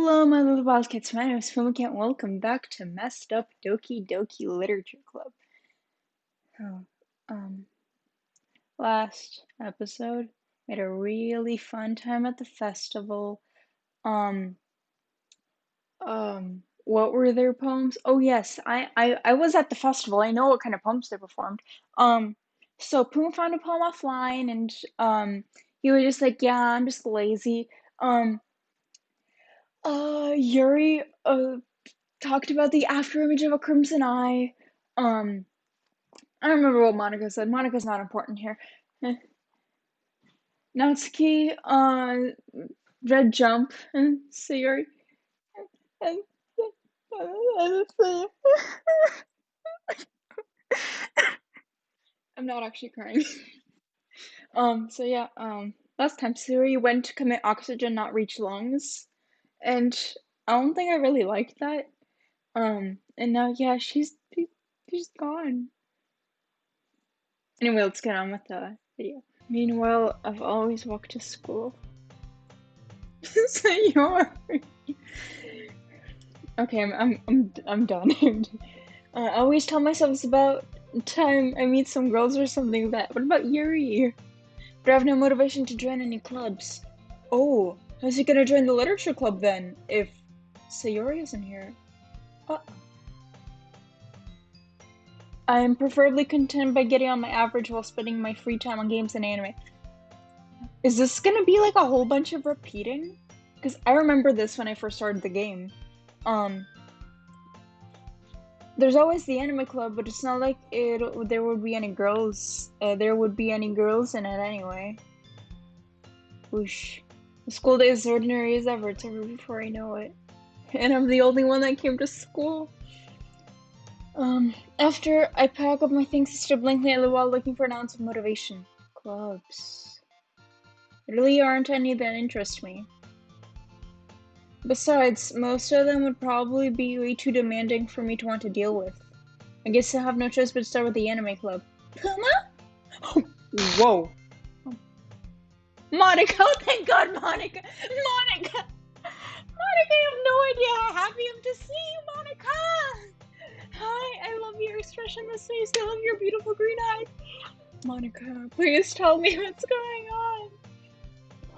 Hello, my little wildcats. My name is Puma Cat. Welcome back to Messed Up Doki Doki Literature Club. Oh, last episode, we had a really fun time at the festival. What were their poems? Oh yes, I was at the festival. I know what kind of poems they performed. So Puma found a poem offline, and he was just like, yeah, I'm just lazy. Yuri talked about the after image of a crimson eye. I don't remember what Monica said. Monica's not important here. Natsuki, Red Jump, and Sayori. And, I'm not actually crying. So yeah, last time Sayori went to commit oxygen not reach lungs, and I don't think I really liked that. And now, yeah, she's gone. Anyway, let's get on with the video. Meanwhile, I've always walked to school. Sayori. Okay, I'm done. I always tell myself it's about time I meet some girls or something like that. What about Yuri? But I have no motivation to join any clubs. Oh, how's he gonna join the literature club then, if Sayori isn't here? I am preferably content by getting on my average while spending my free time on games and anime. Is this gonna be like a whole bunch of repeating? Because I remember this when I first started the game. There's always the anime club, but it's not like there would be any girls. There would be any girls in it anyway. Whoosh. The school day is ordinary as ever. It's over before I know it. And I'm the only one that came to school. After I pack up my things, I stood blankly at the wall looking for an ounce of motivation. Clubs. There really aren't any that interest me. Besides, most of them would probably be way too demanding for me to want to deal with. I guess I have no choice but to start with the anime club. Puma? Oh, whoa. Monica, oh, thank God, Monica! Monica! Monica, you have no idea how happy I'm to see you, Monica! Hi, I love your expressionless face. I love your beautiful green eyes. Monica, please tell me what's going on.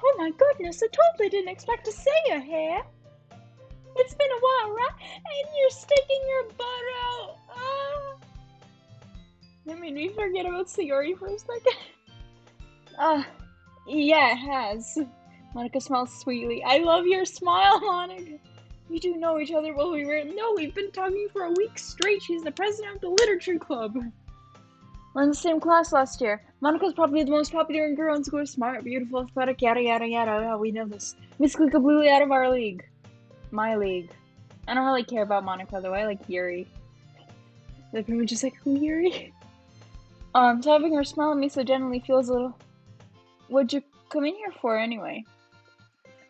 Oh my goodness, I totally didn't expect to see you here. It's been a while, right? And you're sticking your butt out. That made me forget about Sayori for a second. Yeah, it has. Monica smiles sweetly. I love your smile, Monica. We do know each other well. We've been talking for a week straight. She's the president of the literature club. We're in the same class last year. Monica's probably the most popular girl in school. Smart, beautiful, athletic, yada yada yada. Yeah, we know this. Basically completely out of our league. My league. I don't really care about Monica though. I like Yuri. The people just like, who Yuri? So having her smile at me so gently feels a little. What'd you come in here for anyway?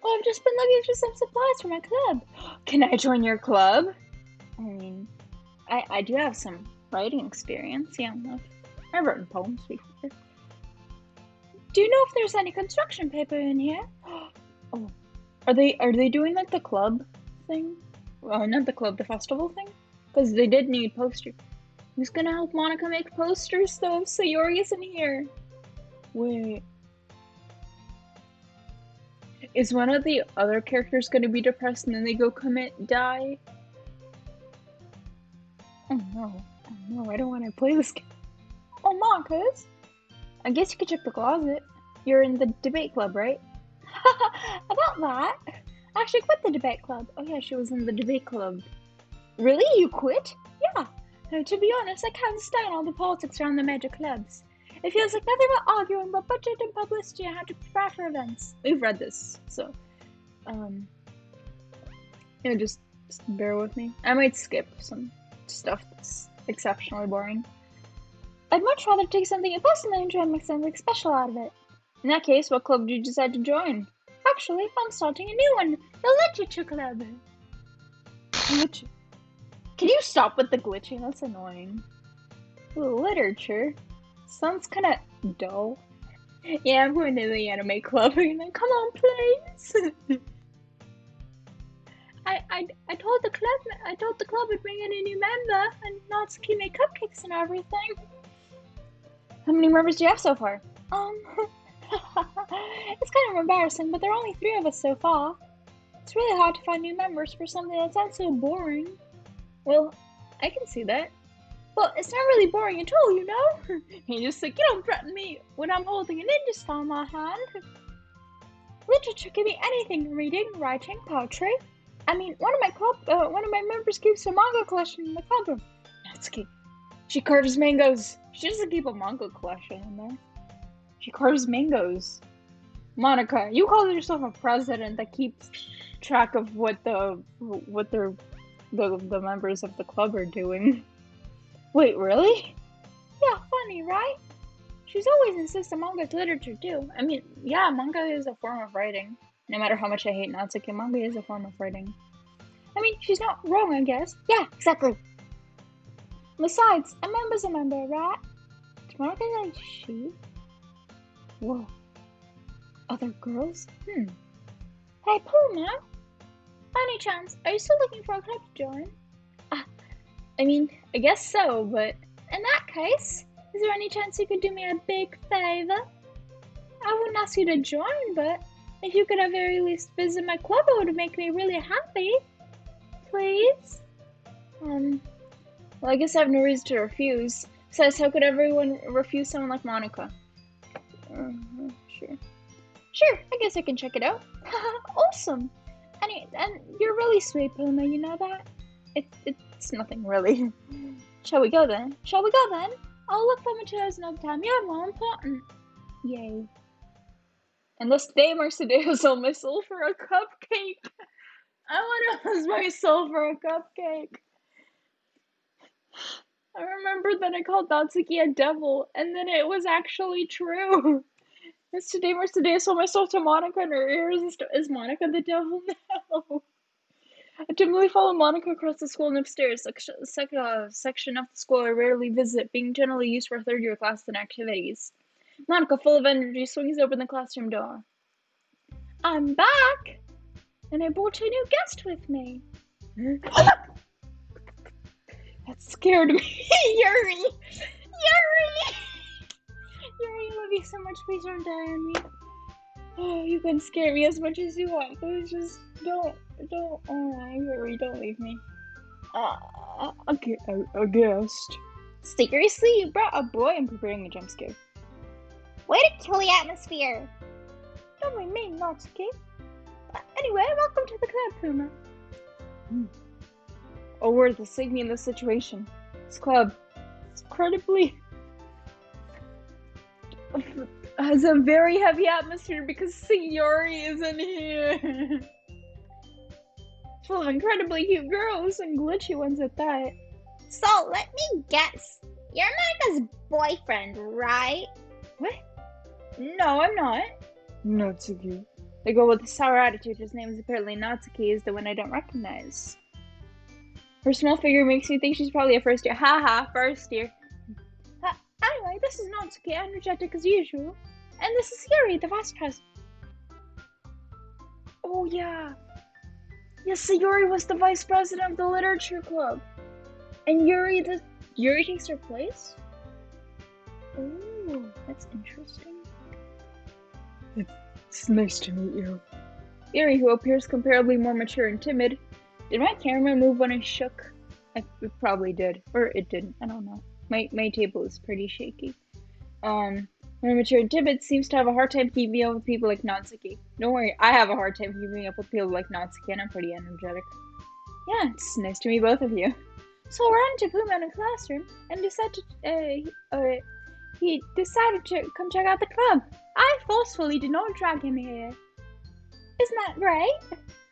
Well, I've just been looking for some supplies for my club. Can I join your club? I mean, I do have some writing experience. Yeah, I've written poems before. Do you know if there's any construction paper in here? Oh, are they doing like the club thing? Well, not the club, the festival thing? Because they did need posters. Who's gonna help Monica make posters though? Sayori isn't here. Wait. Is one of the other characters gonna be depressed and then they go die? Oh no, I don't want to play this game. Oh, Marcus! I guess you could check the closet. You're in the debate club, right? About that? I actually quit the debate club. Oh yeah, she was in the debate club. Really? You quit? Yeah. To be honest, I can't stand all the politics around the major clubs. It feels like nothing but arguing about budget and publicity and how to prepare for events. We've read this, so yeah, just bear with me. I might skip some stuff that's exceptionally boring. I'd much rather take something I personally enjoy and make something special out of it. In that case, what club did you decide to join? Actually, I'm starting a new one, the Literature Club. Can you stop with the glitching? That's annoying. Literature? Sounds kinda dull. Yeah, I'm going to the anime club. Come on, please. I told the club we'd bring in a new member and Natsuki made cupcakes and everything. How many members do you have so far? It's kind of embarrassing, but there are only 3 of us so far. It's really hard to find new members for something that sounds so boring. Well, I can see that. Well, it's not really boring at all, you know? You just like, you don't threaten me when I'm holding a ninja star in my hand. Literature can be anything: reading, writing, poetry. I mean, one of my members keeps a manga collection in the club room. Natsuki. She carves mangoes. She doesn't keep a manga collection in there. She carves mangoes. Monica, you call yourself a president that keeps track of what the members of the club are doing. Wait, really? Yeah, funny, right? She's always insisted manga's literature too. I mean, yeah, manga is a form of writing. No matter how much I hate Natsuki, manga is a form of writing. I mean, she's not wrong, I guess. Yeah, exactly. Besides, a member's a member, right? Is Monica like she? Whoa. Other girls? Hey, Puma. Any chance, are you still looking for a club to join? I mean, I guess so, but in that case, is there any chance you could do me a big favor? I wouldn't ask you to join, but if you could at very least visit my club, it would make me really happy. Please? Well, I guess I have no reason to refuse. Besides, how could everyone refuse someone like Monica? Sure, I guess I can check it out. Awesome! And you're really sweet, Puma, you know that? It's nothing really. Shall we go then? I'll look forward to it another time. You're more important. Yay. And this day marks the day I sold my soul for a cupcake. I want to lose my soul for a cupcake. I remember that I called Natsuki a devil, and then it was actually true. This today marks the day I sold my soul to Monica, and her ears. Is Monica the devil now? I typically follow Monica across the school and upstairs, section of the school I rarely visit, being generally used for third-year classes and activities. Monica, full of energy, swings open the classroom door. I'm back! And I brought a new guest with me. That scared me. Yuri! Yuri, love you so much. Please don't die on me. Oh, you can scare me as much as you want. Please just don't. Oh, Yuri, don't leave me. A guest. Seriously? You brought a boy? I'm preparing a jump scare. Way to kill the atmosphere. Don't be mean, Natsuki. Anyway, welcome to the club, Puma. A word to save me in this situation. This club is incredibly has a very heavy atmosphere because Sayori isn't here. Full of incredibly cute girls and glitchy ones at that. So, let me guess. You're Monica's boyfriend, right? What? No, I'm not. Natsuki. The girl with the sour attitude, whose name is apparently Natsuki, is the one I don't recognize. Her small figure makes me think she's probably a first year. Haha, first year. Anyway, this is Natsuki, energetic as usual. And this is Yuri, the vice president. Oh, yeah. Yes, Sayori was the vice president of the literature club. And Yuri takes her place? Oh, that's interesting. It's nice to meet you. Yuri, who appears comparably more mature and timid. Did my camera move when I shook? It probably did. Or it didn't. I don't know. My table is pretty shaky. More mature and timid, seems to have a hard time keeping up with people like Natsuki. Don't worry, I have a hard time keeping up with people like Natsuki, and I'm pretty energetic. Yeah, it's nice to meet both of you. So I ran into Puma in a classroom and he decided to come check out the club. I forcefully did not drag him here. Isn't that great?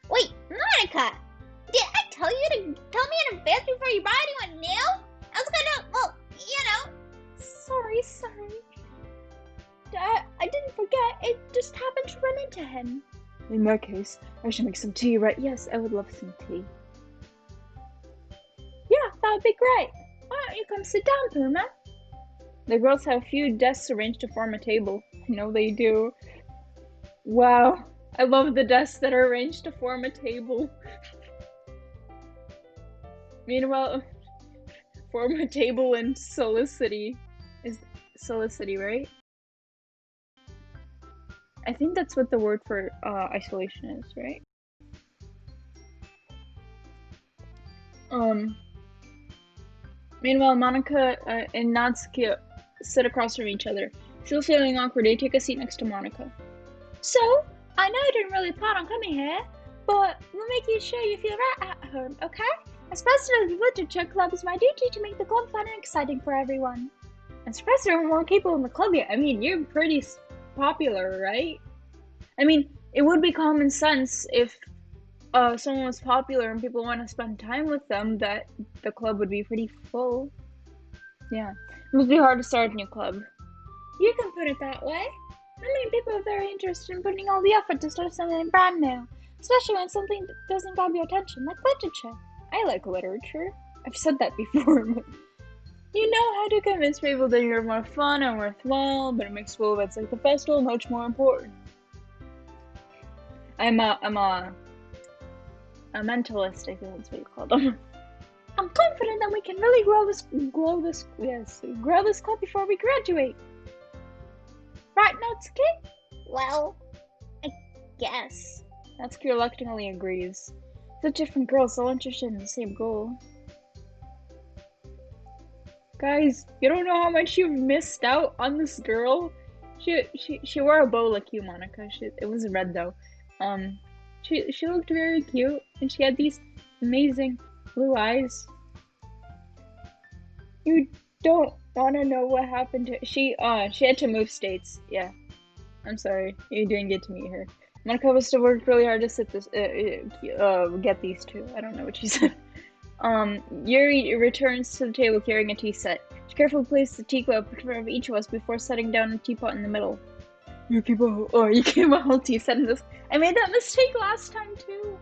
Wait, Monica! Did I tell you to tell me in advance before you brought anyone new? I was gonna, well, you know. Sorry. I didn't forget. It just happened to run into him. In that case, I should make some tea, right? Yes, I would love some tea. Yeah, that would be great. Why don't you come sit down, Puma? The girls have a few desks arranged to form a table. I know they do. Wow, I love the desks that are arranged to form a table. Meanwhile, form a table in Solicity. Is Solicity, right? I think that's what the word for isolation is, right? Meanwhile, Monica and Natsuki sit across from each other. Still feeling awkward, they take a seat next to Monica. So, I know you didn't really plan on coming here, but we'll make you sure you feel right at home, okay? As president of the Literature Club, it's my duty to make the club fun and exciting for everyone. As president of more people in the club yet, I mean, you're pretty popular, right? I mean, it would be common sense if someone was popular and people want to spend time with them, that the club would be pretty full. Yeah. It must be hard to start a new club. You can put it that way. I mean, people are very interested in putting all the effort to start something brand new, especially when something doesn't grab your attention, like literature. I like literature. I've said that before, but you know how to convince people that you're more fun and worthwhile, but it makes school events like the festival much more important. I'm a mentalist, I think that's what you call them. I'm confident that we can really grow this club before we graduate. Right, Natsuki? Well, I guess. Natsuki reluctantly agrees. They're different girls, all interested in the same goal. Guys, you don't know how much you've missed out on this girl. She wore a bow like you, Monica. It was red though. She looked very cute, and she had these amazing blue eyes. You don't want to know what happened to her. She had to move states. Yeah, I'm sorry, you didn't get to meet her. Monica must have worked really hard to get these two. I don't know what she said. Yuri returns to the table carrying a tea set. She carefully places the teacup in front of each of us before setting down a teapot in the middle. You keep a whole tea set in this. I made that mistake last time too.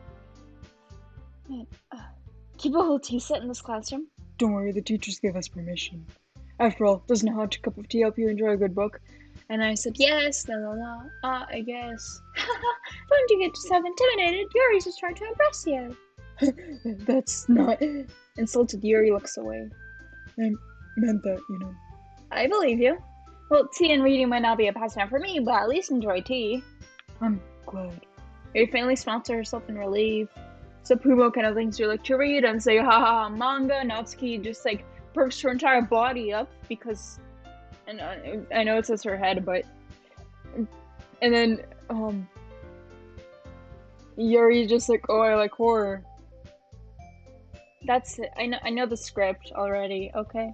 Keep a whole tea set in this classroom? Don't worry, the teachers gave us permission. After all, doesn't a hot cup of tea help you enjoy a good book? And I said, yes, I guess. Don't you get yourself intimidated? Yuri's just trying to impress you. That's not... Insulted Yuri looks away. I meant that, you know. I believe you. Well, tea and reading might not be a pastime for me, but at least enjoy tea. I'm glad. Yuri faintly smiles to herself in relief. So Puma kind of thinks you like to read and say, haha, manga. Natsuki just like perks her entire body up because... And I know it says her head, but... And then, Yuri's just like, oh, I like horror. That's it. I know the script already, okay?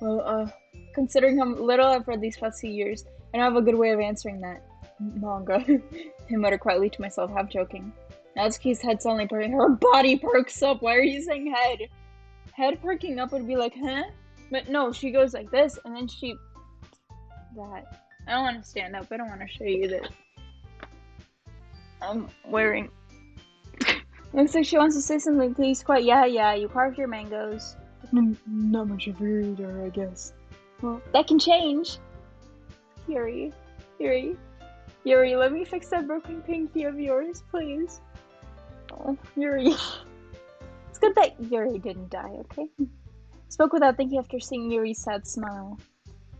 Well, considering how little I've read these past few years, I don't have a good way of answering that. Manga. I mutter quietly to myself, half joking. Natsuki's head suddenly perking. Her body perks up. Why are you saying head? Head perking up would be like, huh? But no, she goes like this, and then she... That. I don't want to stand up. I don't want to show you that I'm wearing... Looks like she wants to say something. Please, quiet. Yeah, you carved your mangoes. Not much of a reader, I guess. Well, that can change. Yuri, let me fix that broken pinky of yours, please. Oh, Yuri. It's good that Yuri didn't die, okay? Spoke without thinking after seeing Yuri's sad smile.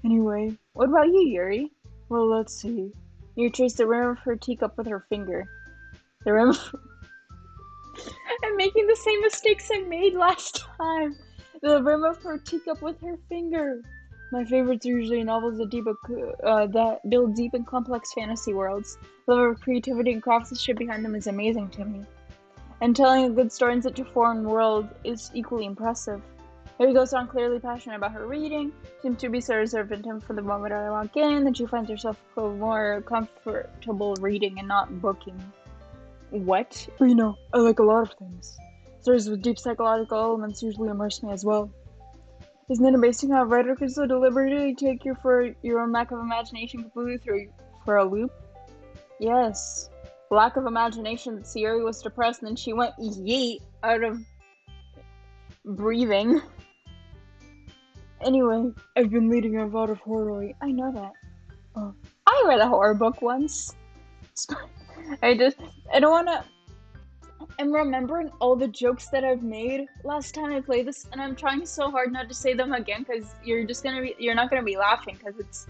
Anyway, what about you, Yuri? Well, let's see. Yuri traced the rim of her teacup with her finger. The rim of... I'm making the same mistakes I made last time. The rim of her teacup with her finger. My favorites are usually novels that build deep and complex fantasy worlds. The level of creativity and craftsmanship behind them is amazing to me. And telling a good story in such a foreign world is equally impressive. Here goes on clearly passionate about her reading. Seems to be so reserved in time for the moment I walk in that she finds herself more comfortable reading and not booking. What? But you know, I like a lot of things. Stories with deep psychological elements usually immerse me as well. Isn't it amazing how a writer can so deliberately take you for your own lack of imagination completely through for a loop? Yes. Lack of imagination that Sayori was depressed and then she went yeet out of breathing. Anyway, I've been leading a lot of horror. I know that. I read a horror book once. I don't wanna... I'm remembering all the jokes that I've made last time I played this, and I'm trying so hard not to say them again because you're not gonna be laughing because it's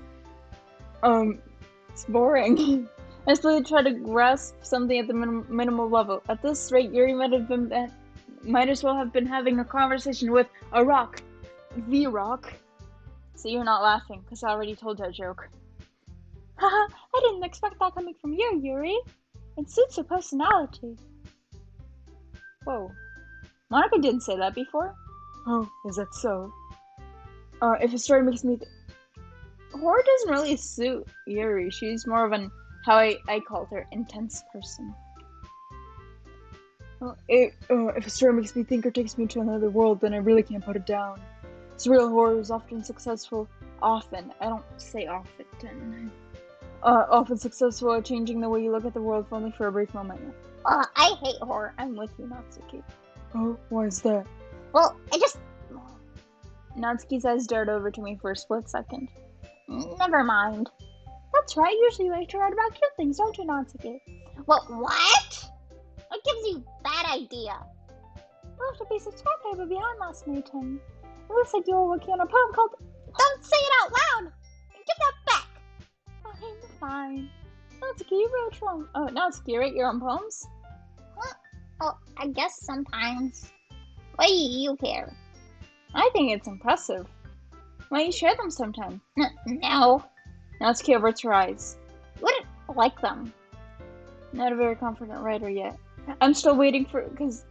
boring. I still try to grasp something at the minimal level. At this rate, Yuri might as well have been having a conversation with a rock, the rock. So you're not laughing because I already told that joke. Haha, I didn't expect that coming from you, Yuri. It suits your personality. Whoa. Monica didn't say that before. Oh, is that so? If a story makes me... Horror doesn't really suit Yuri. She's more of an, how I called her, intense person. If a story makes me think or takes me to another world, then I really can't put it down. Surreal horror is often successful. Often. I don't say often. Often successful at changing the way you look at the world, if only for a brief moment. I hate horror. I'm with you, Natsuki. Oh, why is that? Well, Natsuki's eyes darted over to me for a split second. Never mind. That's right, usually you like to write about cute things, don't you, Natsuki? Well, what? What gives you that idea? I left a piece of scrap paper behind last meeting. It looks like you were working on a poem called... Don't say it out loud! Give that back! Fine. Natsuki, you wrote your own... Oh, Natsuki, you write your own poems? What? Oh, I guess sometimes. Why do you care? I think it's impressive. Why don't you share them sometime? No. Natsuki averts her eyes. You wouldn't like them. Not a very confident writer yet. I'm still waiting for... because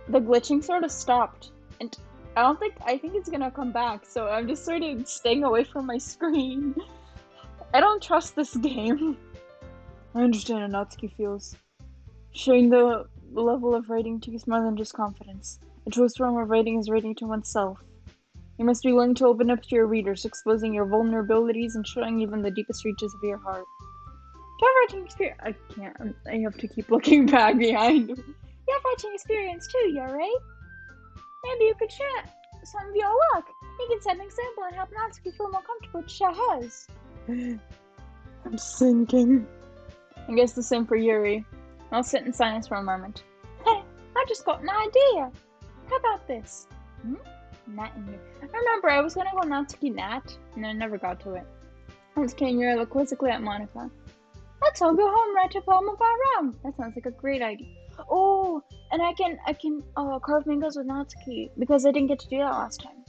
the glitching sort of stopped. And I think it's gonna come back, so I'm just sort of staying away from my screen. I don't trust this game. I understand how Natsuki feels. Sharing the level of writing takes more than just confidence. A true form of writing is writing to oneself. You must be willing to open up to your readers, exposing your vulnerabilities and showing even the deepest reaches of your heart. Do you have writing experience? I can't. I have to keep looking back behind. You have writing experience too, Yuri. Maybe you could share some of your work. You can set an example and help Natsuki feel more comfortable to share hers. I'm sinking. I guess the same for Yuri. I'll sit in silence for a moment. Hey, I just got an idea. How about this? Nat in here. I remember I was gonna go Natsuki Nat, and I never got to it. I was looking Yuri quizzically at Monica. Let's all go home, write a poem of our own. That sounds like a great idea. Oh, and I can carve mangoes with Natsuki because I didn't get to do that last time.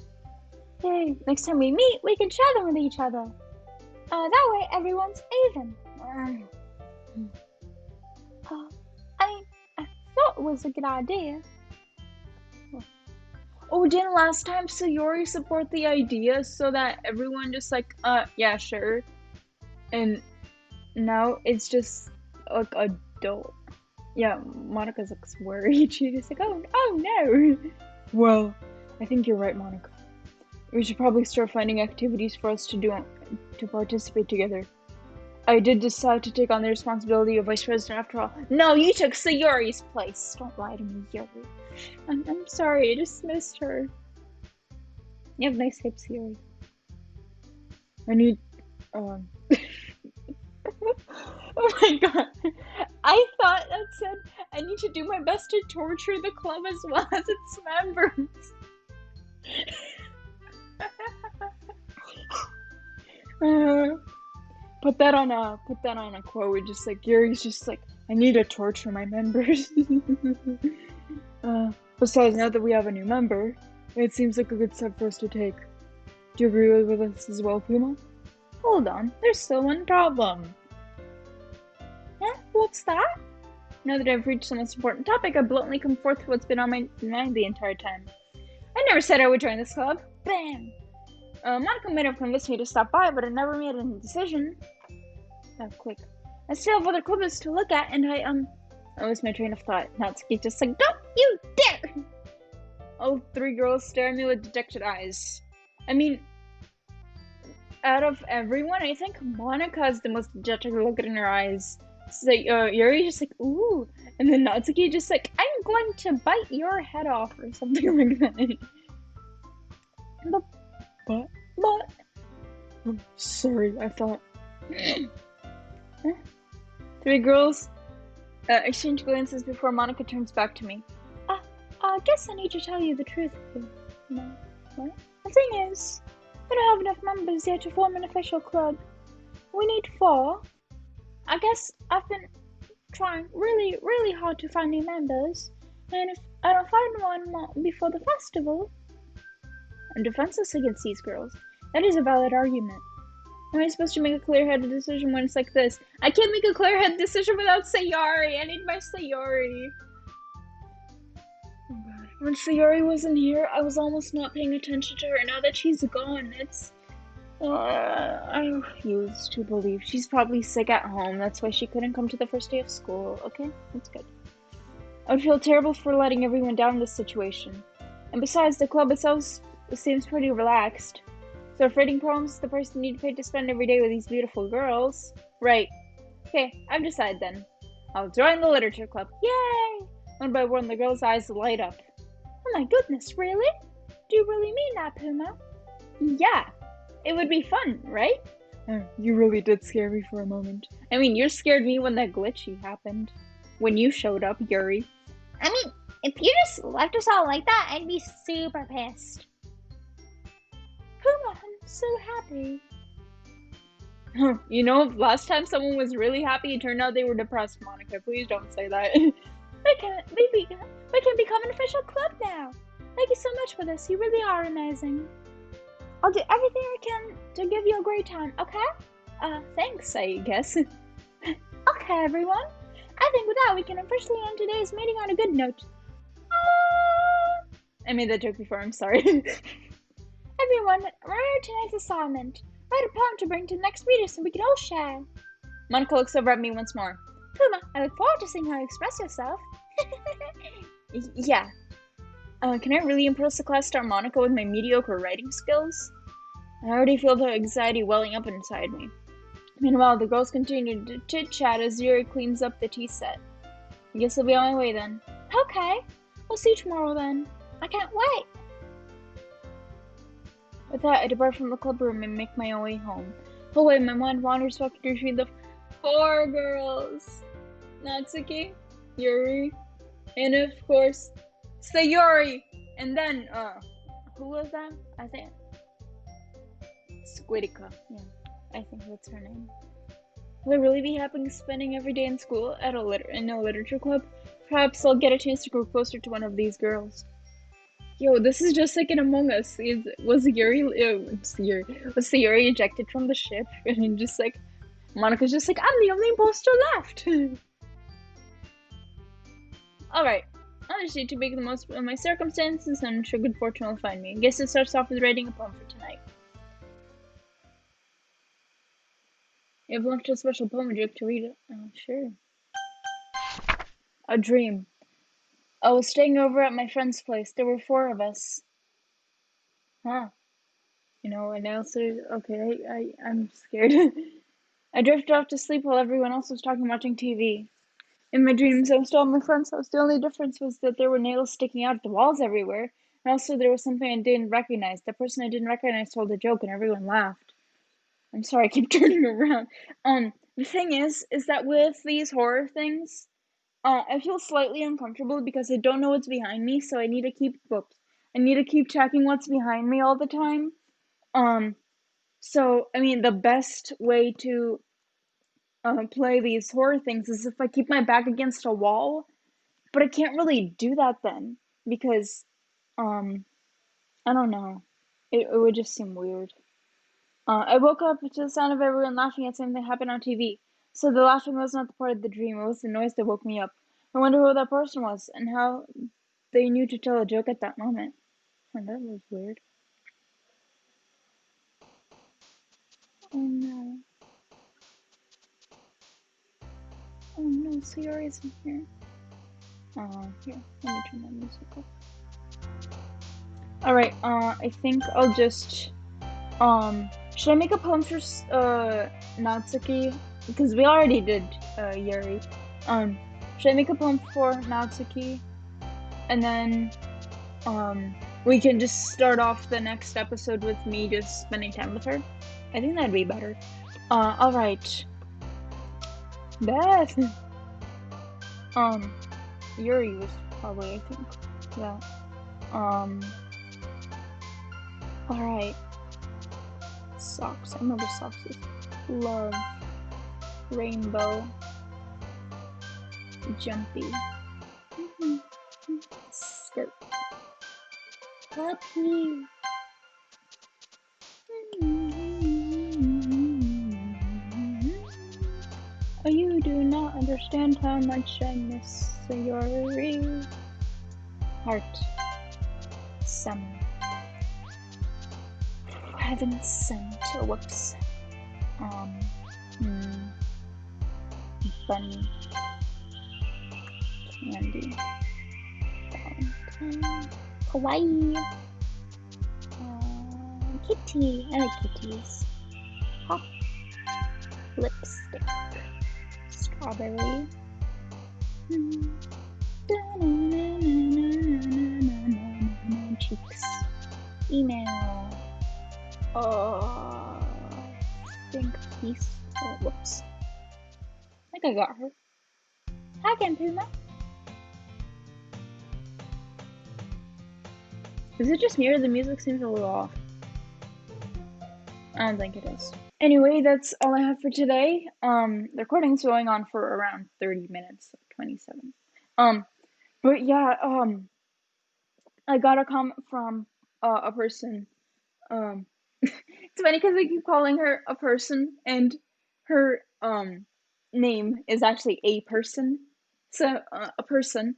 Yay! Next time we meet, we can share them with each other. That way everyone's even. I thought it was a good idea. Oh, didn't last time Sayori support the idea so that everyone just like, yeah, sure. And now it's just like adult. Yeah, Monica's like worried. She's just like, oh no. Well, I think you're right, Monica. We should probably start finding activities for us to do to participate together. I did decide to take on the responsibility of vice president after all. No, you took Sayori's place. Don't lie to me, Yuri. I'm sorry, I just missed her. You have nice hips, Yuri. I need, oh my god. I thought that said I need to do my best to torture the club as well as its members. Put that on a quote. Just like Yuri's just like, I need to torture my members. Besides, now that we have a new member, it seems like a good step for us to take. Do you agree with us as well, Puma? Hold on, there's still one problem. Huh? What's that? Now that I've reached the most important topic, I bluntly come forth with what's been on my mind the entire time. I never said I would join this club. Bam! Monica might have convinced me to stop by, but I never made a decision. Oh, quick. I still have other clubs to look at, and I lost my train of thought. Natsuki just like, don't you dare! All three girls stare at me with dejected eyes. I mean, out of everyone, I think Monica has the most dejected look in her eyes. So, Yuri just like, ooh, and then Natsuki just like, I'm going to bite your head off or something like that. But, I'm sorry, I thought. Three girls Exchange glances before Monica turns back to me. I guess I need to tell you the truth. No. What? The thing is, we don't have enough members yet to form an official club. We need 4. I guess I've been trying really, really hard to find new members, and if I don't find one before the festival... I'm defenseless against these girls. That is a valid argument. Am I supposed to make a clear-headed decision when it's like this? I can't make a clear-headed decision without Sayori. I need my Sayori. Oh god. When Sayori wasn't here, I was almost not paying attention to her. Now that she's gone, it's... I refuse to believe. She's probably sick at home. That's why she couldn't come to the first day of school. Okay? That's good. I would feel terrible for letting everyone down in this situation. And besides, the club itself seems pretty relaxed. So if rating problems is the price you need to pay to spend every day with these beautiful girls... Right. Okay, I've decided then. I'll join the literature club. Yay! One by one, the girls' eyes light up. Oh my goodness, really? Do you really mean that, Puma? Yeah. It would be fun, right? You really did scare me for a moment. I mean, you scared me when that glitchy happened. When you showed up, Yuri. I mean, if you just left us all like that, I'd be super pissed. Puma, I'm so happy. You know, last time someone was really happy, it turned out they were depressed, Monica. Please don't say that. We can become an official club now. Thank you so much for this. You really are amazing. I'll do everything I can to give you a great time, okay? Thanks, I guess. Okay, everyone. I think with that, we can officially end today's meeting on a good note. I made that joke before, I'm sorry. Everyone, remember tonight's assignment. Write a poem to bring to the next meeting so we can all share. Monica looks over at me once more. Puma, I look forward to seeing how you express yourself. Yeah. Can I really impress the class star Monica with my mediocre writing skills? I already feel the anxiety welling up inside me. Meanwhile, the girls continue to chit-chat as Yuri cleans up the tea set. I guess I'll be on my way then. Okay. We'll see you tomorrow then. I can't wait. With that, I depart from the club room and make my own way home. Oh wait, my mind wanders back between the 4 girls. Natsuki, Yuri, and of course, Sayori! And then, who was that? I think... Squidika. Yeah, I think that's her name. Will I really be happy spending every day in school at in a literature club? Perhaps I'll get a chance to grow closer to one of these girls. Yo, this is just like in Among Us. Was Sayori ejected from the ship? And just like, Monica's just like, I'm the only imposter left! Alright. I just need to make the most of my circumstances, and I'm sure good fortune will find me. I guess it starts off with writing a poem for tonight. You have launched a special poem. Would you like to read it? Oh, sure. A dream. I was staying over at my friend's place. There were 4 of us. Huh. You know, and also, okay, I'm scared. I drifted off to sleep while everyone else was talking, watching TV. In my dreams, I was still at my friend's house. The only difference was that there were nails sticking out of the walls everywhere. And also there was something I didn't recognize. The person I didn't recognize told a joke and everyone laughed. I'm sorry, I keep turning around. The thing is that with these horror things, I feel slightly uncomfortable because I don't know what's behind me, so I need to keep checking what's behind me all the time. So, I mean, the best way to play these horror things is if I keep my back against a wall, but I can't really do that then, because, I don't know, it would just seem weird. I woke up to the sound of everyone laughing at something that happened on TV, so the laughing was not the part of the dream, it was the noise that woke me up. I wonder who that person was, and how they knew to tell a joke at that moment. Oh, that was weird. Oh no. Oh no, Sayori isn't here. Here, let me turn my music off. Alright, I think I'll just, should I make a poem for, Natsuki? Because we already did, Yuri. Should I make a poem for Natsuki? And then, we can just start off the next episode with me just spending time with her? I think that'd be better. Alright. Beth! Yuri was probably, I think, yeah. Alright. Socks. I remember socks is love. Rainbow. Jumpy. Skirt. Puppy. Oh, you do not understand how much I miss Sayori. Heart. Summer. Heaven sent. Oh, whoops. Bunny. Candy. Kawaii. Kitty. I like kitties. Hop. Lipstick. Strawberry. Cheeks. Email. Think piece. Oh, whoops. I think I got her. Hi, again, Puma. Is it just me or the music seems a little off? I don't think it is. Anyway, that's all I have for today. The recording's going on for around 30 minutes, 27. But yeah, I got a comment from a person. It's funny because I keep calling her a person, and her name is actually a person. So a person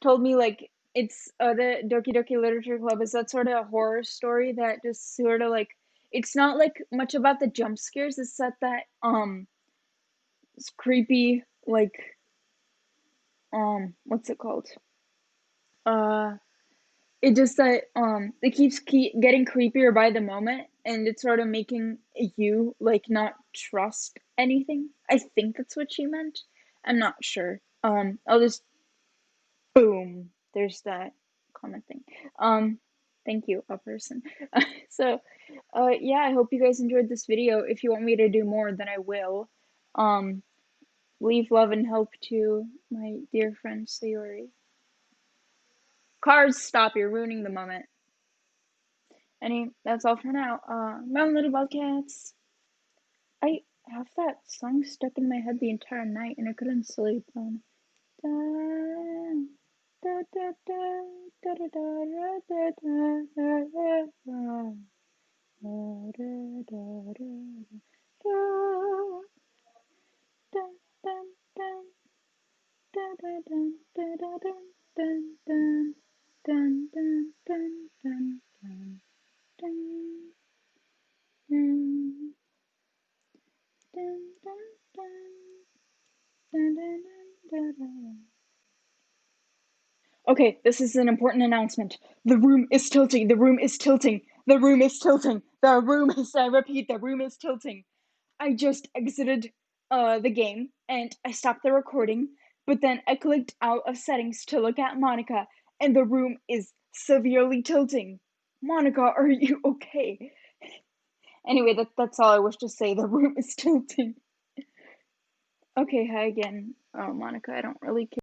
told me like it's the Doki Doki Literature Club is that sort of a horror story that just sort of like it's not like much about the jump scares. It's that it's creepy like what's it called? It just that it keeps getting creepier by the moment, and it's sort of making you like not trust anything. I think that's what she meant. I'm not sure. I'll just boom. There's that comment thing. Thank you, a person. So, yeah, I hope you guys enjoyed this video. If you want me to do more, then I will. Leave love and help to my dear friend Sayori. Cars, stop! You're ruining the moment. That's all for now. My little bobcats. I have that song stuck in my head the entire night and I couldn't sleep. Okay, this is an important announcement. The room is tilting. The room is tilting. The room is tilting. The room is, I repeat, the room is tilting. I just exited the game and I stopped the recording, but then I clicked out of settings to look at Monica and the room is severely tilting. Monica, are you okay? Anyway, that's all I wish to say. The room is tilting. Okay, hi again. Oh, Monica, I don't really care.